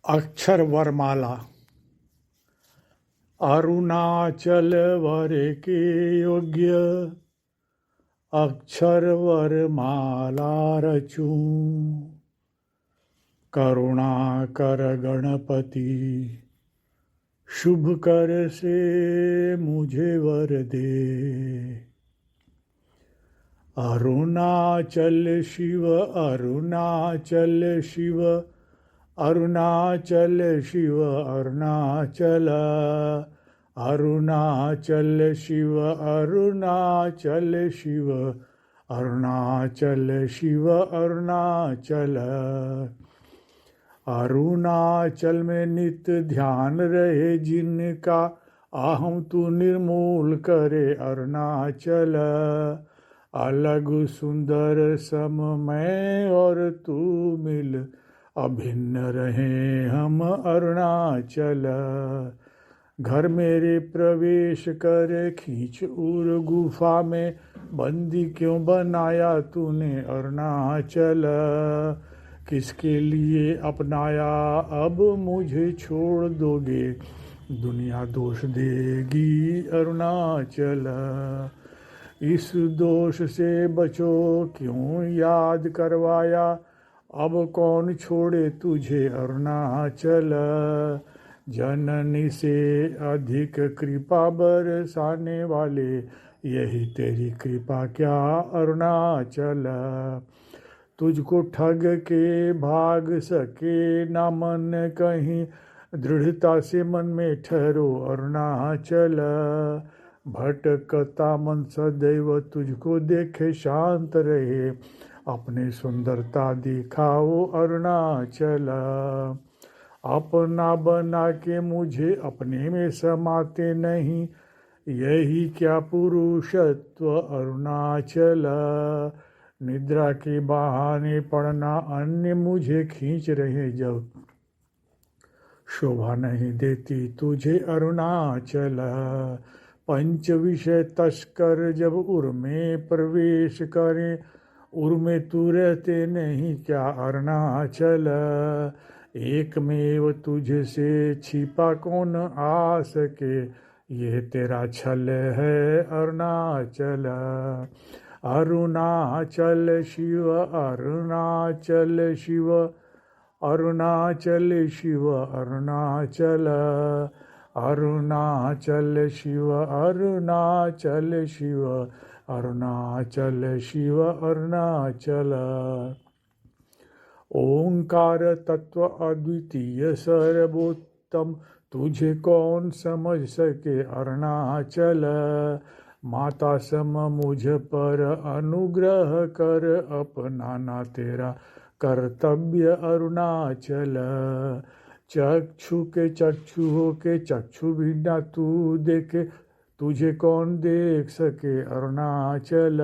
अक्षर वरमाला। अरुणाचल वर के योग्य अक्षर वरमाला रचूं। करुणा कर गणपति शुभ कर से मुझे वर दे। अरुणाचल शिव अरुणाचल शिव अरुणाचल शिव अरुणाचल अरुणाचल शिव अरुणाचल शिव अरुणाचल शिव अरुणाचल। अरुणाचल में नित्य ध्यान रहे जिनका, अहम तू निर्मूल करे अरुणाचल। अलग सुंदर सम मैं और तू मिल, अभिन्न रहे हम अरुणाचल। घर मेरे प्रवेश कर खींच उर गुफा में, बंदी क्यों बनाया तूने अरुणाचल। किसके लिए अपनाया अब मुझे छोड़ दोगे, दुनिया दोष देगी अरुणाचल। इस दोष से बचो क्यों याद करवाया, अब कौन छोड़े तुझे अरुणाचल। जननी से अधिक कृपा बरसाने वाले, यही तेरी कृपा क्या अरुणाचल। तुझको ठग के भाग सके ना मन कहीं, दृढ़ता से मन में ठहरो अरुणाचल। भटकता मन सदैव तुझको देखे शांत रहे, अपने सुंदरता दिखाओ अरुणाचल। अपना बना के मुझे अपने में समाते नहीं, यही क्या पुरुषत्व अरुणाचल। निद्रा के बहाने पड़ना अन्य मुझे खींच रहे जब, शोभा नहीं देती तुझे अरुणाचल। पंच विषय तस्कर जब उर में प्रवेश करें, उर में तू रहते नहीं क्या अरुणाचल। एकमेव तुझसे छिपा कौन आ सके, ये तेरा छल है अरुणाचल। अरुणाचल शिव अरुणाचल शिव अरुणाचल शिव अरुणाचल अरुणाचल शिव अरुणाचल शिव अरुणाचल शिव अरुणाचल। ओंकार तत्व अद्वितीय सर्वोत्तम, तुझे कौन समझ सके अरुणाचल। माता सम मुझ पर अनुग्रह कर, अपनाना तेरा कर्तव्य अरुणाचल। चक्षु के चक्षु हो के चक्षु भी ना तू देखे, तुझे कौन देख सके अरुणाचल।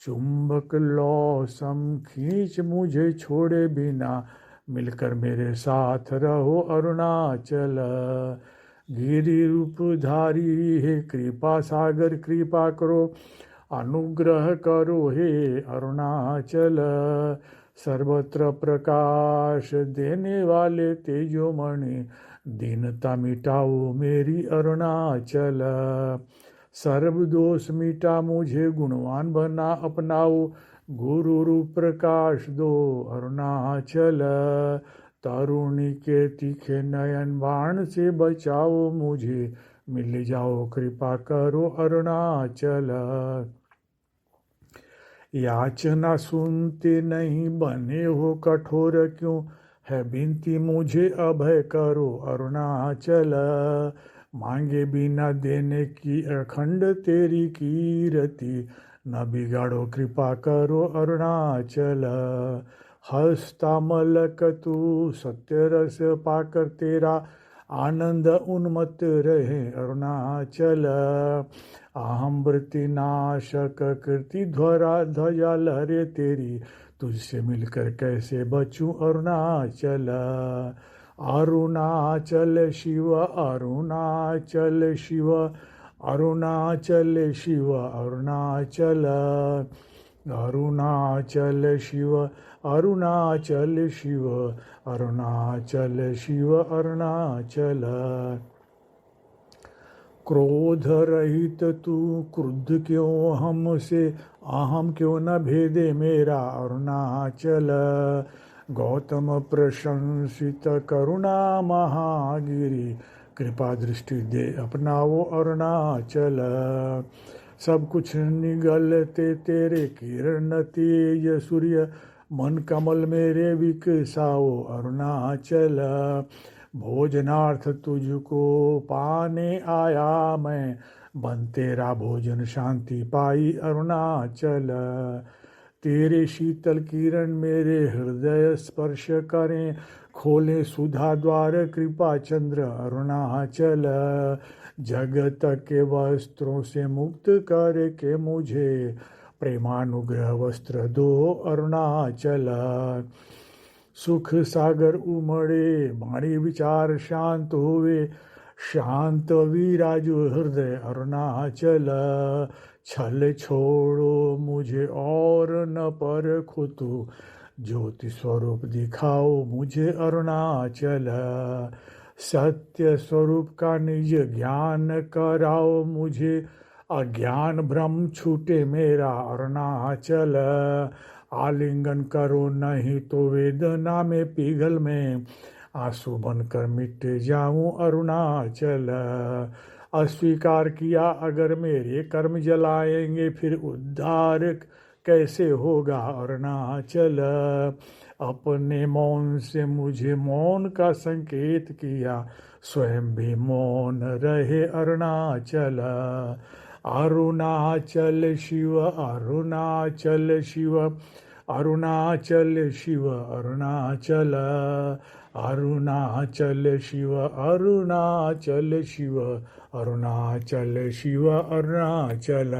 चुंबक लौ सम खींच मुझे छोड़े बिना, मिलकर मेरे साथ रहो अरुणाचल। गिरि रूपधारी हे कृपा सागर कृपा करो, अनुग्रह करो हे अरुणाचल। सर्वत्र प्रकाश देने वाले तेजोमणि, दीनता मिटाओ मेरी अरुणाचल। सर्व दोष मिटा मुझे गुणवान बना अपनाओ, गुरु रूप प्रकाश दो अरुणाचल। तरुणी के तीखे नयन बाण से बचाओ मुझे, मिल जाओ कृपा करो अरुणाचल। याचना सुनते नहीं बने हो कठोर क्यों, है विनती मुझे अभय करो अरुणाचल। मांगे बिना देने की अखंड तेरी कीर्ति, न बिगाड़ो कृपा करो अरुणाचल। हस्ता मलक तू सत्य रस पाकर तेरा, आनंद उन्मत्त रहे अरुणाचल। अहम वृत्ति नाशक कृति ध्वरा ध्वजा लहरे तेरी, तुझसे मिलकर कैसे बचूं अरुणाचल। अरुणाचल शिव अरुणाचल शिव अरुणाचल शिव अरुणाचल अरुणाचल शिव अरुणाचल शिव, अरुणाचल शिव अरुणाचल। क्रोध रहित तू क्रुद्ध क्यों हमसे, अहम क्यों न भेदे मेरा अरुणाचल। गौतम प्रशंसित करुणा महागिरी, कृपा दृष्टि दे अपनाओ अरुणाचल। सब कुछ निगलते तेरे किरण तेज सूर्य, मन कमल मेरे विकसाओ अरुणाचल। भोजनार्थ तुझको पाने आया मैं, बन तेरा भोजन शांति पाई अरुणाचल। तेरे शीतल किरण मेरे हृदय स्पर्श करें, खोले सुधा द्वार कृपा चंद्र अरुणाचल। जगत के वस्त्रों से मुक्त करके मुझे, प्रेमानुग्रह वस्त्र दो अरुणाचल। सुख सागर उमड़े वाणी विचार शांत हुए, शांत विराजो हृदय अरुणाचल। छल छोड़ो मुझे और न परखो तू, ज्योति स्वरूप दिखाओ मुझे अरुणाचल। सत्य स्वरूप का निज ज्ञान कराओ मुझे, अज्ञान भ्रम छूटे मेरा अरुणाचल। आलिंगन करो नहीं तो वेदना में पिघल में, आंसू बनकर मिट जाऊं अरुणाचल। अस्वीकार किया अगर मेरे कर्म जलाएंगे, फिर उद्धार कैसे होगा अरुणाचल। अपने मौन से मुझे मौन का संकेत किया, स्वयं भी मौन रहे अरुणाचल। अरुणाचल शिव, अरुणाचल शिव, अरुणाचल शिव अरुणाचल। अरुणाचल शिव, अरुणाचल शिव, अरुणाचल शिव अरुणाचल।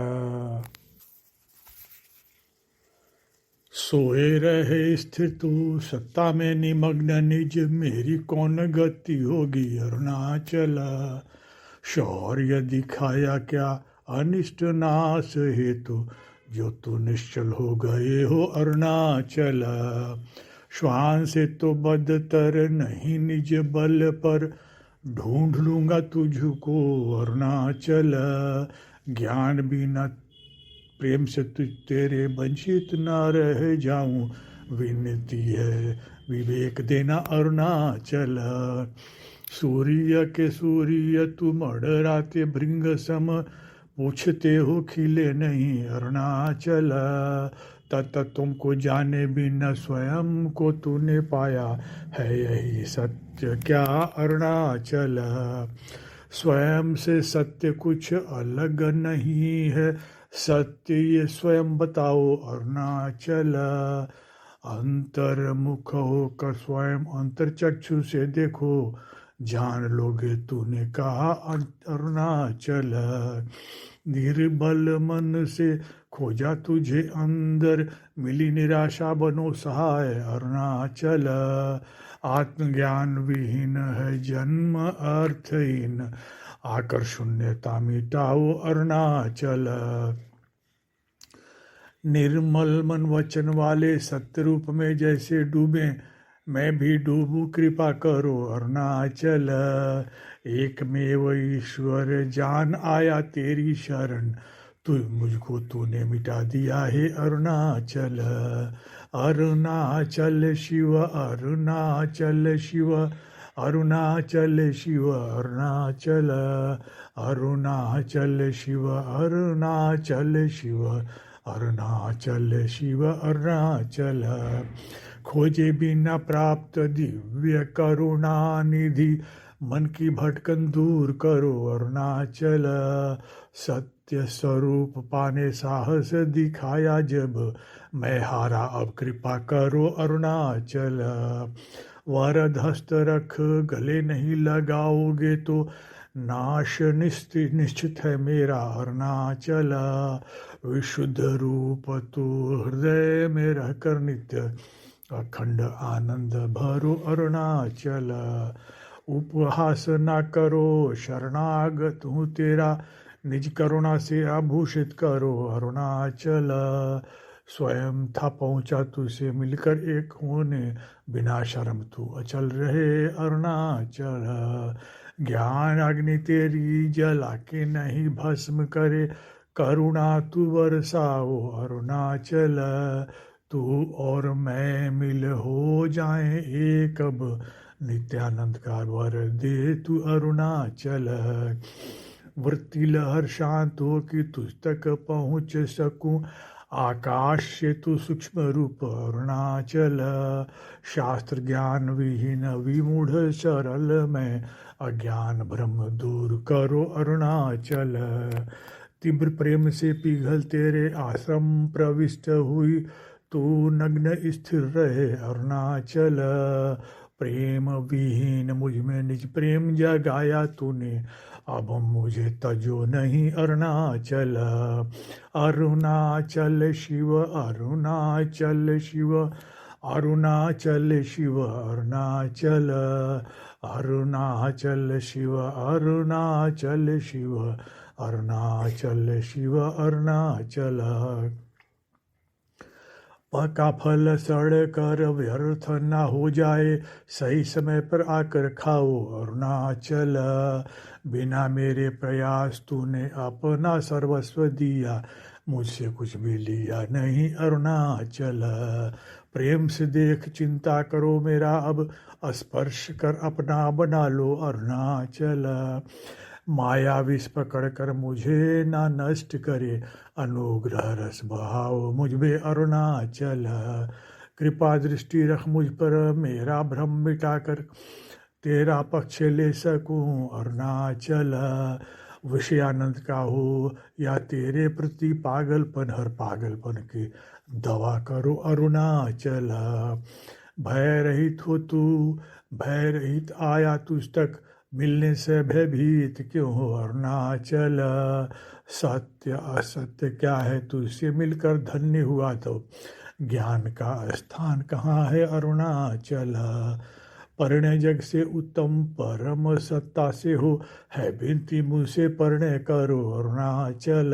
सोए रहे स्थिर तू सत्ता में निमग्न निज, मेरी कौन गति होगी अरुणाचल। शौर्य दिखाया क्या अनिष्ट नाश हेतु, जो तू निश्चल हो गए हो अरुणाचल। श्वान से तो बदतर नहीं निज बल पर, ढूंढ लूंगा तुझको अरुणाचल। ज्ञान बिना प्रेम से तुझ तेरे वंचित न रह जाऊं, विनती है विवेक देना अरुणाचल। सूर्य के सूर्य तू मडराते भृंग सम, पूछते हो खिले नहीं अरुणाचल। तत तुमको जाने बिना स्वयं को तूने पाया, है यही सत्य क्या अरुणाचल। स्वयं से सत्य कुछ अलग नहीं है, सत्य ये स्वयं बताओ अरुणाचल। अंतर्मुख होकर स्वयं अंतर्चक्षु से देखो, जान लोगे तूने कहा अरुणाचल। निर्बल मन से खोजा तुझे अंदर, मिली निराशा बनो सहाय अरुणाचल। आत्मज्ञान विहीन है जन्म अर्थहीन, आकर शून्यता मिटाओ अरुणाचल। निर्मल मन वचन वाले सत्य रूप में जैसे डूबे, मैं भी डूबू कृपा करो अरुणाचल। एकमेव ईश्वर जान आया तेरी शरण, तू मुझको तूने मिटा दिया है अरुणाचल। अरुणाचल शिव, अरुणाचल शिव, अरुणाचल शिव अरुणाचल। अरुणाचल शिव, अरुणाचल शिव, अरुणाचल शिव अरुणाचल। खोजे बिना प्राप्त दिव्य करुणा निधि, मन की भटकन दूर करो अरुणाचल। सत्य स्वरूप पाने साहस दिखाया जब, मैं हारा अब कृपा करो अरुणाचल। वरद हस्त रख गले नहीं लगाओगे तो, नाश निश्चित है मेरा अरुणाचल। विशुद्ध रूप तू हृदय में रहकर नित्य, अखंड आनंद भरो अरुणाचल। उपहास न करो शरणागत हूँ तेरा, निज करुणा से आभूषित करो अरुणाचल। स्वयं था पहुँचा तुझसे मिलकर एक होने, बिना शर्म तू अचल रहे अरुणाचल। ज्ञान अग्नि तेरी जला के नहीं भस्म करे, करुणा तू बरसाओ अरुणाचल। तू और मैं मिल हो जाए एक अब, नित्यानंद का वर दे तू अरुणाचल। वृत्ति लहर शांत हो कि तुझ तक पहुँच सकूं, आकाश से तू सूक्ष्म रूप अरुणाचल। शास्त्र ज्ञान विहीन विमूढ़ सरल में, अज्ञान भ्रम दूर करो अरुणाचल। तीव्र प्रेम से पिघल तेरे आश्रम प्रविष्ट हुई, तू नग्न स्थिर रहे अरुणाचल। प्रेम विहीन मुझ में निज प्रेम जगाया तूने, अब मुझे तजो नहीं अरुणाचल। अरुणाचल शिव अरुणाचल शिव, अरुणाचल शिव अरुणाचल, अरुणाचल शिव अरुणाचल शिव, अरुणाचल शिव अरुणाचल। पका फल सड़ कर व्यर्थ न हो जाए, सही समय पर आकर खाओ अरुणाचल। बिना मेरे प्रयास तूने अपना सर्वस्व दिया, मुझसे कुछ भी लिया नहीं अरुणाचल। प्रेम से देख चिंता करो मेरा अब, स्पर्श कर अपना बना लो अरुणाचल। माया विष पकड़ कर मुझे ना नष्ट करे, अनुग्रह रस बहाओ मुझ में अरुणाचल। कृपा दृष्टि रख मुझ पर, मेरा भ्रम मिटाकर तेरा पक्ष ले सकूं अरुणाचल। विषयानंद का हो या तेरे प्रति पागलपन, हर पागलपन की दवा करो अरुणाचल। भय रहित हो तू, भय रहित आया तुझ तक, मिलने से भयभीत क्यों हो अरुणाचल। सत्य असत्य क्या है तुझसे मिलकर धन्य हुआ, तो ज्ञान का स्थान कहाँ है अरुणाचल। परिणय जग से उत्तम परम सत्ता से हो, है विनती मुझसे परिणय करो अरुणाचल।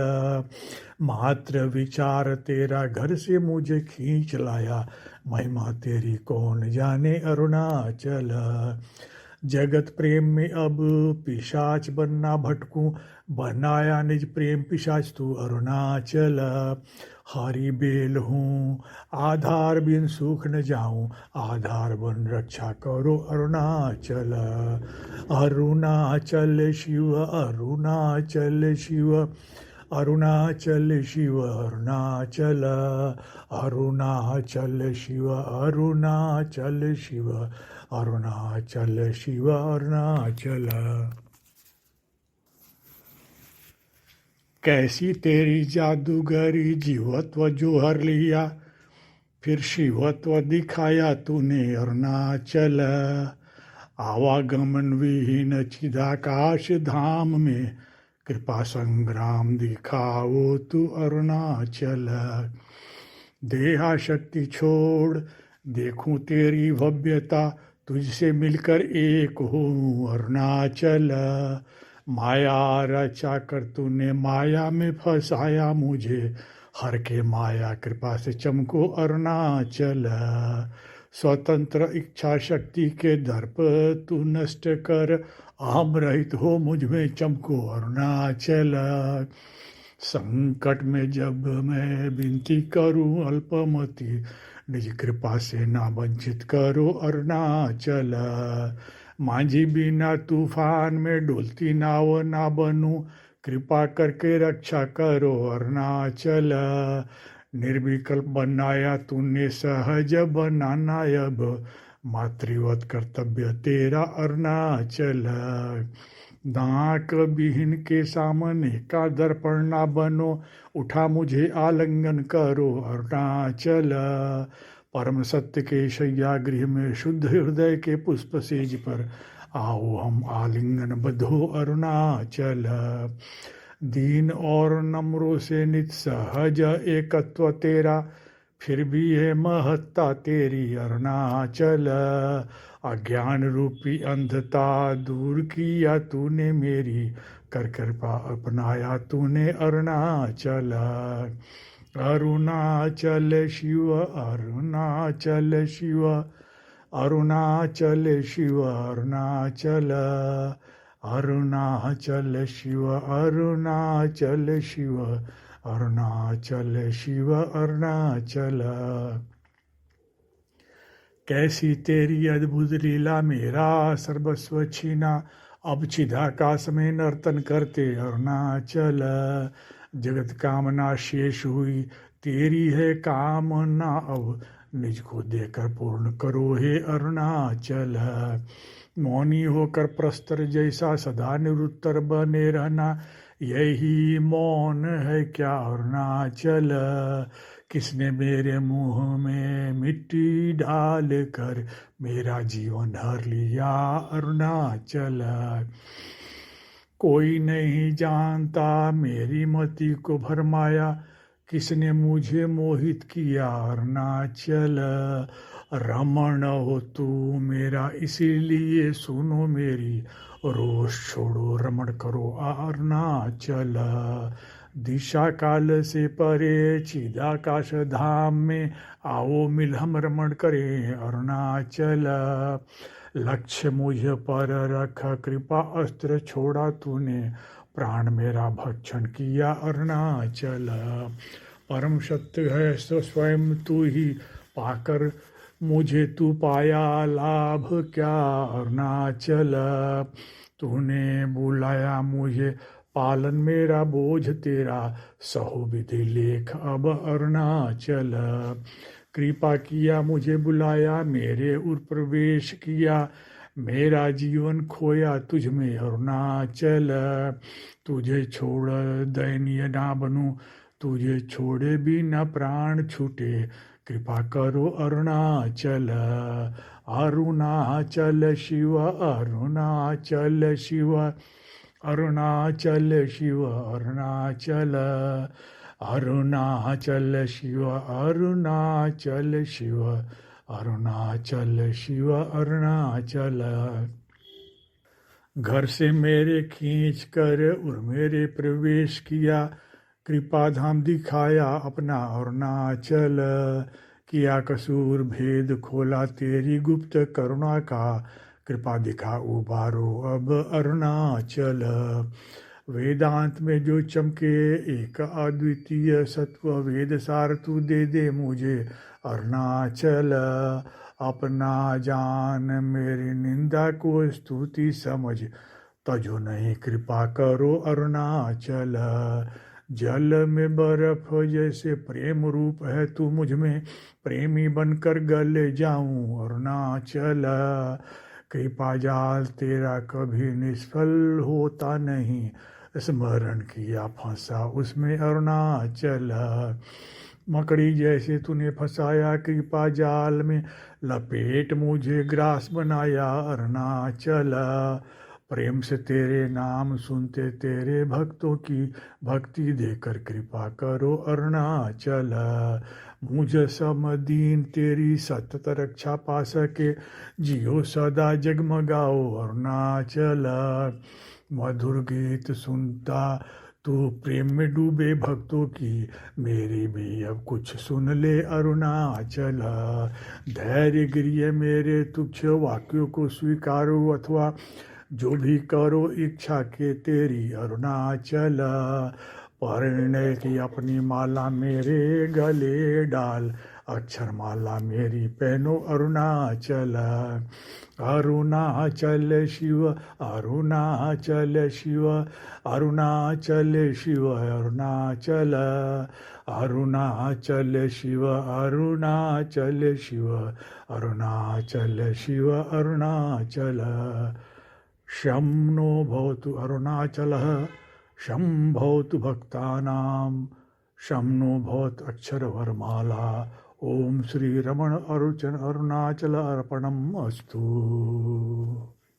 मात्र विचार तेरा घर से मुझे खींच लाया, महिमा तेरी कौन जाने अरुणाचल। जगत प्रेम में अब पिशाच बनना भटकूं, बनाया निज प्रेम पिशाच तू अरुणाचल। हरि बेल हूँ आधार बिन सूख न जाऊं, आधार बन रक्षा करो अरुणाचल। अरुणाचल शिव अरुणाचल शिव, अरुणाचल शिव अरुणाचल, अरुणाचल शिव अरुणाचल शिव, अरुणाचल शिव अरुणाचल। कैसी तेरी जादूगरी जीवत्व जो हर लिया, फिर शिवत्व दिखाया तूने अरुणाचल। आवागमन विहीन चिदाकाश धाम में, कृपा संग्राम दिखाओ तू अरुणाचल। देहा शक्ति छोड़ देखूं तेरी भव्यता, तुझसे मिलकर एक हूँ अरुणाचल। माया रचा कर तूने माया में फंसाया मुझे, हर के माया कृपा से चमको अरुणाचल। स्वतंत्र इच्छा शक्ति के दर्प तू नष्ट कर, अहम रहित हो मुझ में चमको अरुणाचल। संकट में जब मैं विनती करूं अल्पमति, निज कृपा से ना वंचित करो अरुणाचल। मांझी बिना तूफान में डोलती नाव ना बनूं, कृपा करके रक्षा करो अरुणाचल। निर्विकल्प बनाया तूने सहज बनाना अब, मातृवत कर्तव्य तेरा अरुणाचल। नाक विहीन के सामने का दर्पण ना बनो, उठा मुझे आलिंगन करो अरुणाचल। परम सत्य के शैया गृह में शुद्ध हृदय के पुष्प सेज पर, आओ हम आलिंगन बधो अरुणाचल। दीन और नम्रों से नित सहज एकत्व तेरा, फिर भी है महत्ता तेरी अरुणाचल। अज्ञान रूपी अंधता दूर किया तूने मेरी, कर कृपा अपनाया तूने अरुणाचल। अरुणाचल शिव अरुणाचल शिव अरुणाचल शिव अरुणाचल अरुणाचल शिव अरुणाचल शिव अरुणाचल शिव अरुणाचल। कैसी तेरी अद्भुत लीला मेरा सर्वस्व छीना, अब चिदाकाश में नर्तन करते अरुणाचल। जगत कामना शेष हुई तेरी है कामना, अब निज को देकर पूर्ण करो हे अरुणाचल। मौनी होकर प्रस्तर जैसा सदा निरुत्तर बने रहना, यही मौन है क्या अरुणाचल। किसने मेरे मुंह में मिट्टी डाल कर मेरा जीवन हर लिया अरुणाचल। कोई नहीं जानता मेरी मति को भरमाया, किसने मुझे मोहित किया अरुणाचल। रमण हो तू मेरा इसीलिए सुनो मेरी, रोष छोड़ो रमण करो अरुणाचल। दिशा काल से परे चिदाकाश धाम में, आओ मिल हम रमण करें अरुणाचल। लक्ष्य मुझ पर रख कृपा अस्त्र छोड़ा तूने, प्राण मेरा भक्षण किया अरुणाचल। परम सत्य है सो स्वयं तू ही, पाकर मुझे तू पाया लाभ क्या अरुणाचल। तूने बुलाया मुझे पालन मेरा बोझ तेरा, सहो विधि लेख अब अरुणाचल। कृपा किया मुझे बुलाया मेरे उर प्रवेश किया, मेरा जीवन खोया तुझ में अरुणाचल। तुझे छोड़ दयनीय ना बनूं, तुझे छोड़े भी न प्राण छूटे, कृपा करो अरुणाचल। अरुणाचल शिव अरुणाचल शिव अरुणाचल शिव अरुणाचल अरुणाचल शिव अरुणाचल शिव अरुणाचल शिव अरुणाचल। घर से मेरे खींच कर उर मेरे प्रवेश किया, कृपा धाम दिखाया अपना अरुणाचल। किया कसूर भेद खोला तेरी गुप्त करुणा का, कृपा दिखा उबारो अब अरुणाचल। वेदांत में जो चमके एक अद्वितीय सत्व, वेद सार तू दे दे मुझे अरुणाचल। अपना जान मेरी निंदा को स्तुति समझ, तजो नहीं कृपा करो अरुणाचल। जल में बर्फ जैसे प्रेम रूप है तू मुझ में, प्रेमी बनकर गले जाऊं अरुणाचल। कृपा जाल तेरा कभी निष्फल होता नहीं, स्मरण किया फंसा उसमें अरुणाचल। मकड़ी जैसे तूने फंसाया कृपा जाल में, लपेट मुझे ग्रास बनाया अरुणाचल। प्रेम से तेरे नाम सुनते तेरे भक्तों की, भक्ति देकर कृपा करो अरुणाचल। मुझ समदीन तेरी सतत रक्षा पा सके, जियो सदा जगमगाओ अरुणाचल। मधुर गीत सुनता तू प्रेम में डूबे भक्तों की, मेरी भी अब कुछ सुन ले अरुणाचल। धैर्य गृह मेरे तुच्छ वाक्यों को स्वीकारो, अथवा जो भी करो इच्छा के तेरी अरुणाचल। परिणय की अपनी माला मेरे गले डाल, अक्षर माला मेरी पहनो अरुणाचल। अरुणाचल शिव अरुणाचल शिव अरुणाचल शिव अरुणाचल अरुणाचल शिव अरुणाचल शिव अरुणाचल शिव अरुणाचल। शं नो भवतु अरुणाचलः, शं भवतु भक्तानां, शं नो भवतु अक्षरवरमाला। ओम श्री रमण अरुचन अरुणाचल अर्पणम् अस्तु।